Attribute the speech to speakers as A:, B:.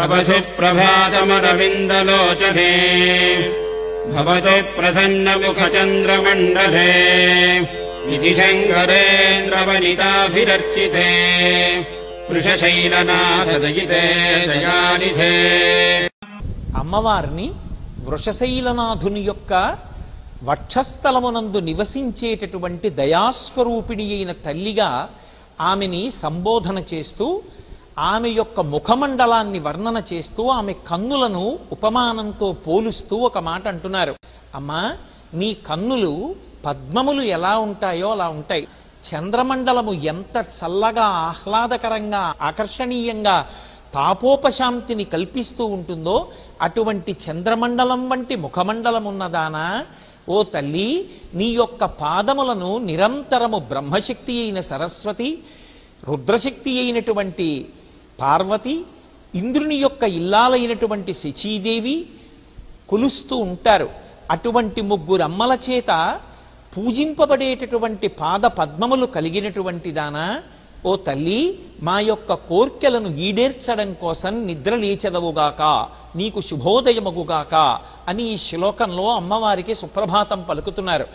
A: तव सुप्रभातमरविन्दलोचने भवतु प्रसन्नमुखचन्द्रमण्डले इति शङ्करेन्द्रवनिताभिरर्चिते వృషశైలనాథదయితే దయానిధే.
B: అమ్మవారిని వృషశైలనాథుని యొక్క వక్షస్థలమునందు నివసించేటటువంటి దయాస్వరూపిణి అయిన తల్లిగా ఆమెని సంబోధన చేస్తూ ఆమె యొక్క ముఖమండలాన్ని వర్ణన చేస్తూ ఆమె కన్నులను ఉపమానంతో పోలుస్తూ ఒక మాట అంటున్నారు. అమ్మా, నీ కన్నులు పద్మములు ఎలా ఉంటాయో అలా ఉంటాయి. చంద్రమండలము ఎంత చల్లగా ఆహ్లాదకరంగా ఆకర్షణీయంగా తాపోపశాంతిని కల్పిస్తూ ఉంటుందో అటువంటి చంద్రమండలం వంటి ముఖమండలం ఉన్నదానా ఓ తల్లి, నీ యొక్క పాదములను నిరంతరము బ్రహ్మశక్తి అయిన సరస్వతి, రుద్రశక్తి అయినటువంటి పార్వతి, ఇంద్రుని యొక్క ఇల్లాలైనటువంటి శచీదేవి కొలుస్తూ ఉంటారు. అటువంటి ముగ్గురు అమ్మల చేత పూజింపబడేటటువంటి పాద పద్మములు కలిగినటువంటి దానా ఓ తల్లి, మా యొక్క కోర్కెలను ఈడేర్చడం కోసం నిద్ర లేచెదవుగాక, నీకు శుభోదయమగుగాక అని ఈ శ్లోకంలో అమ్మవారికి సుప్రభాతం పలుకుతున్నారు.